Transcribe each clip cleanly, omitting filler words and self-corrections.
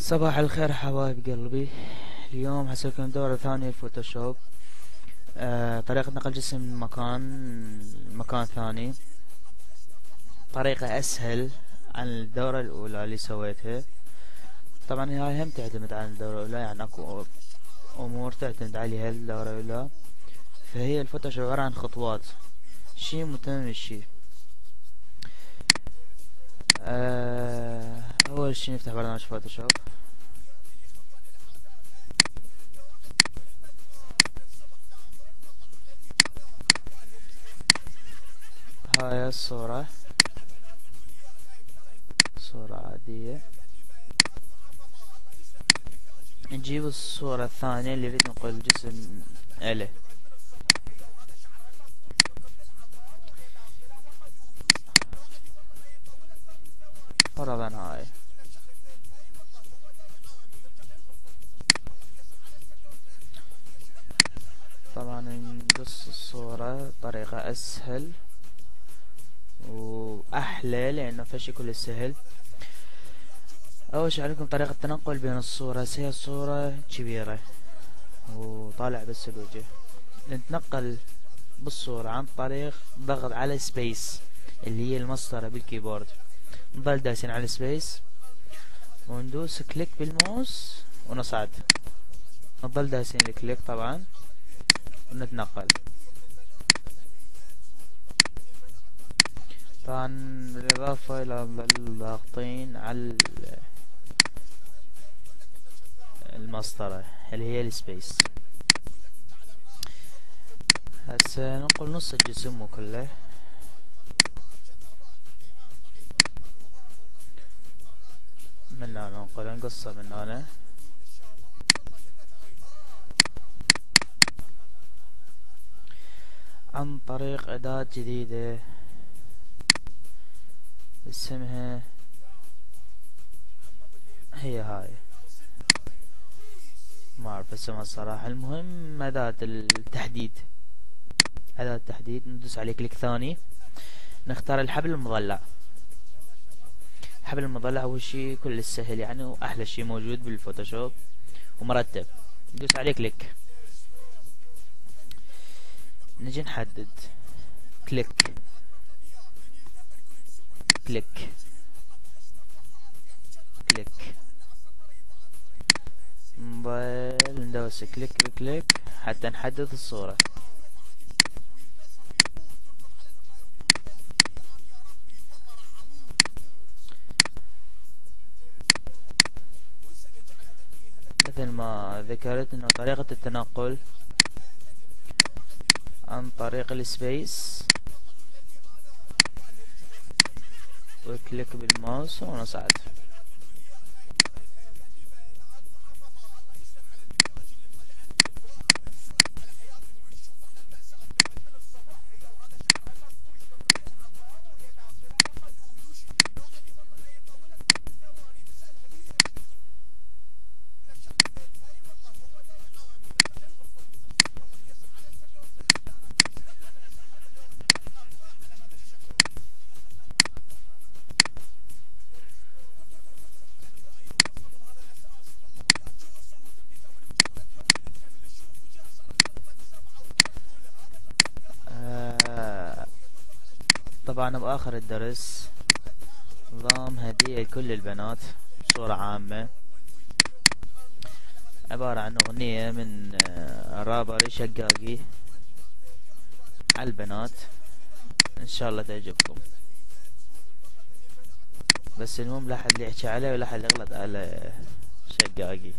صباح الخير حبايب قلبي. اليوم حسويلكم دورة ثانية الفوتوشوب. طريقة نقل جسم من مكان ثاني، طريقة أسهل عن الدورة الأولى اللي سويتها. طبعا هاي هم تعتمد على الدورة الأولى، يعني أكو أمور تعتمد عليها الدورة الأولى. فهي الفوتوشوب عبارة عن خطوات، شي متمم الشي. أول شي نفتح برنامج فوتوشوب. هاي الصورة، صورة عادية. نجيب الصورة الثانية اللي نريد نقول الجسم إله. فرضا هاي طبعا نقص الصورة بطريقة أسهل وأحلى، لأنه فشي كل سهل. أول شي عليكم طريقة التنقل بين الصورة، هي الصورة كبيرة وطالع بس الوجه. نتنقل بالصورة عن طريق ضغط على سبيس اللي هي المسطرة بالكيبورد. نضل دايسين على سبيس وندوس كليك بالماوس ونصعد. نضل دايسين الكليك طبعا ونتنقل. طبعا بالإضافة إلى نضل ضاغطين على المسطرة اللي هي السبيس. هسه ننقل نص الجسم مو كله. من هنا ننقل، نقصه من هنا. عن طريق أداة جديدة اسمها هي هاي، ما اعرف اسمها الصراحة. المهم أداة التحديد، أداة التحديد. ندوس عليه كليك ثاني، نختار الحبل المضلع. الحبل المضلع هو شي كل السهل يعني، وأحلى شي موجود بالفوتوشوب ومرتب. ندوس عليه كليك، نجي نحدد. كليك كليك كليك. موبايل ندوس كليك بكليك حتى نحدد الصورة. مثل ما ذكرت انه طريقة التنقل عن طريق السبيس وكليك بالماوس ونصعد. طبعا بآخر الدرس نظام هدية لكل البنات بصورة عامة، عبارة عن أغنية من رابر شقاقي على البنات. إن شاء الله تعجبكم. بس المهم لا حد يحكي عليه ولا حد يغلط على شقاقي.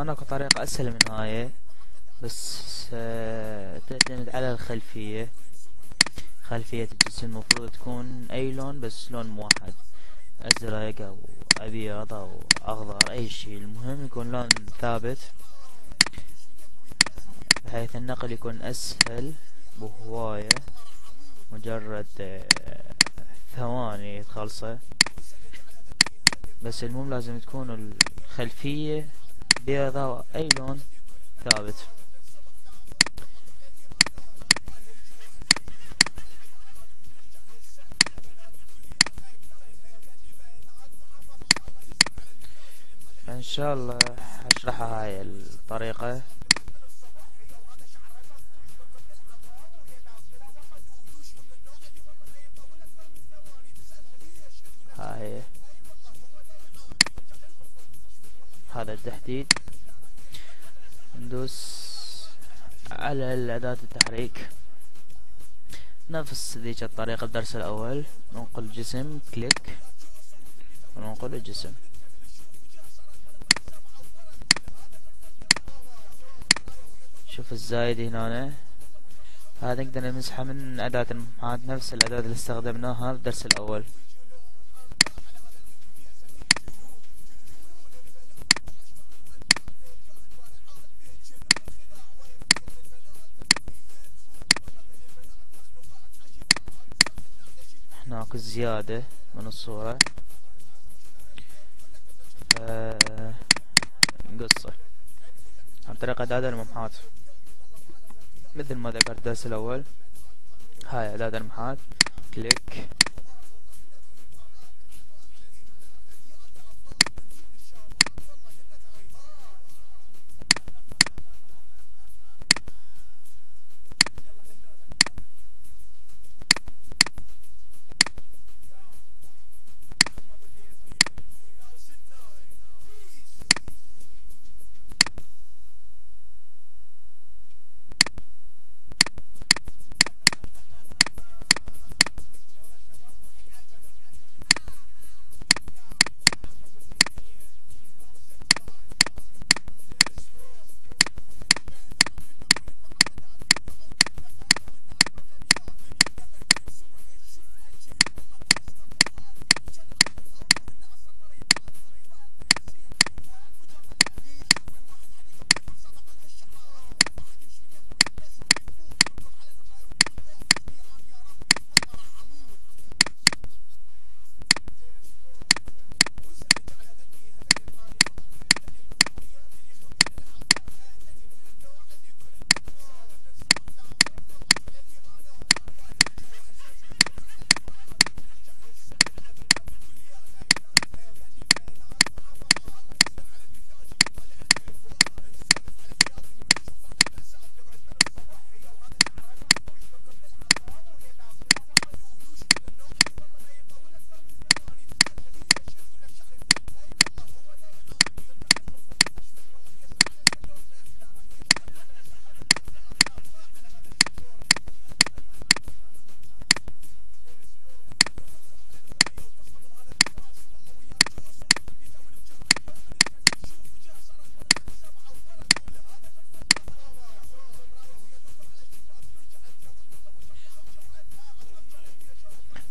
هناك طريقة اسهل من هاي، بس تعتمد على الخلفية. خلفية الجسم المفروض تكون اي لون، بس لون موحد، ازرق او ابيض او اخضر، اي شيء، المهم يكون لون ثابت، بحيث النقل يكون اسهل بهواية. مجرد ثواني تخلصه. بس المهم لازم تكون الخلفية بيضاء، اي لون ثابت. ان شاء الله هشرحها هاي الطريقة. هاي هذا التحديد، ندوس على الأداة التحريك نفس ذيك الطريقة. الدرس الأول ننقل الجسم، كليك وننقل الجسم. شوف الزايد هنا، هذا نقدر نمسحه من أداة المحاذاة، نفس الأداة اللي استخدمناها بالدرس الأول. هناك الزيادة من الصورة، نقصه عن طريق أداة المحاذاة مثل ما ذكرت الدرس الأول. هاي أداة المحاذاة، كليك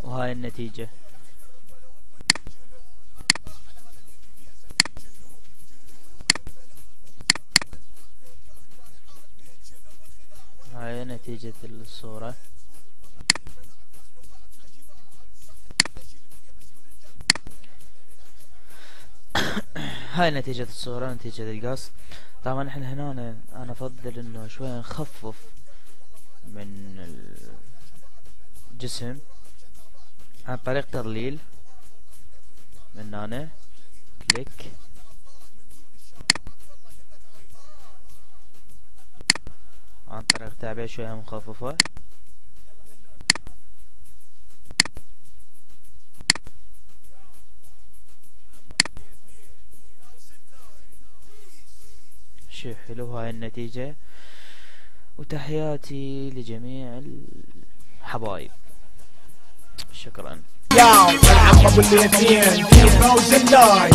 وهاي النتيجة. هاي نتيجة الصورة. هاي نتيجة الصورة، نتيجة القص. طبعا احنا هنا انا افضل انه شوية نخفف من الجسم عن طريق تظليل. من هنا كليك، عن طريق تعبئة شوية مخففة. شوف حلو هاي النتيجة. وتحياتي لجميع الحبايب، شكرا. ياو العم ابو الاثنين 2009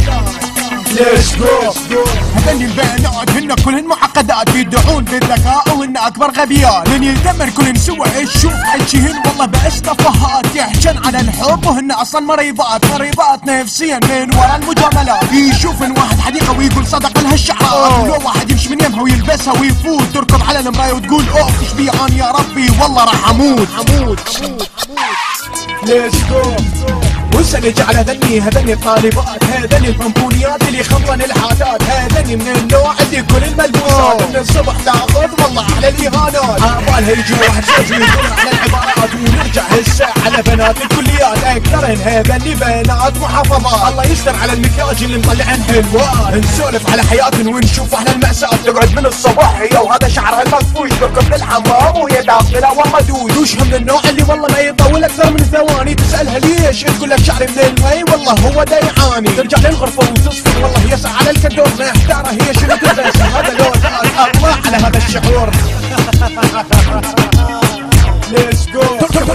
ليتس جو. هذني البيانات هن كلهن معقدات بيدعون بالذكاء وهن اكبر غبيات، من يلتمر كلهن سوى ايش شوف حجيهن والله بأس تفاهات، يحجن على الحب وهن اصلا مريضات نفسيا من ورا المجاملات، يشوفن واحد حديقه ويقول صدق لها الشعرات، لو واحد يمشي من يمها ويلبسها ويفوت تركض على المرايه وتقول اوف ايش بيعاني يا ربي والله راح اموت. ليتس جو. والسنة على هذني الطالبات، هذني البنبونيات اللي خمطن الحاجات، هذني من النوع اللي كل الملبوسات من الصبح تاخذ والله على الاهانات، عبالها يجي واحد زوج ويدور على العبارات، ونرجع هسه على بنات الكليات، اكثرهن هذني بنات محافظات، الله يستر على المكياج اللي مطلعن حلوات، نسولف على حياتن ونشوف احنا المأساة، تقعد من الصبح هي وهذا شعرها المكفوش تركب للحمام وهي داخله والله دوشها من النوع اللي والله ما يطول اكثر من ثواني، تسألها ليش تقول لك شعري من المي والله هو دا يعاني، ترجع للغرفة وتصفر والله يسعى على الكدور ما يحتاره هي شنو تلبس، هذا لو الله على هذا الشعور. ليتس جو. تركب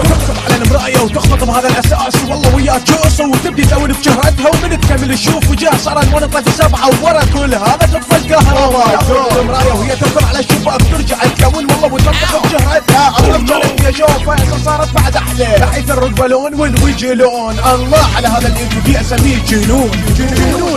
على المراية وتخبط بهذا الاساس والله وياك جوصة، وتبدي تلون بشهرتها ومن تكمل تشوف وجاه صار المنطقة 7 وورا كل هذا تطفى القهوة، تاخذ المراية وهي تركب على الشباك ترجع تكون والله وتنطق بشهرتها، الله يا شوفة صارت بعد احلى، بحيث الركبة لون والوجه لون، الله على هذا اللي في اسميه جنون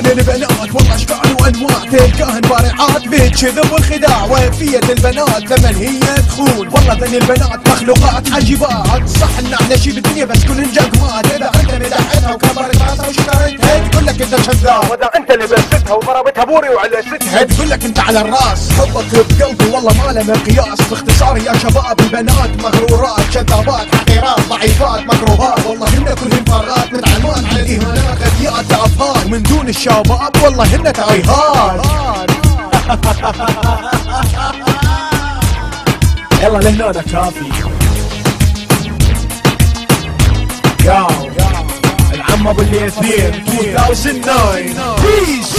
البنات والله اشكال وانواع، تلقاهن بارعات بالكذب والخداع، وفية البنات لمن هي تخون، والله ذني البنات مخلوقات عجيبات، صح ان احنا شي بالدنيا بس كلن جاكمات، اذا انت مدحتها وكبرت راسها وشكرتها تقول لك انت كذاب، واذا انت لبستها وضربتها بوري وعلى ستها تقول لك انت على الراس، حبك بقلبي والله ما له مقياس، باختصار يا شباب البنات مغرورات كذابات حقيرات ضعيفات مكروهات، والله هن كلهن فارات متعلمات على الاهانات غبيات تافهات، من دون الشباب والله هن تايهات. يلا لهنا كافي. ياو العم ابو الاثنين 2009 بيس.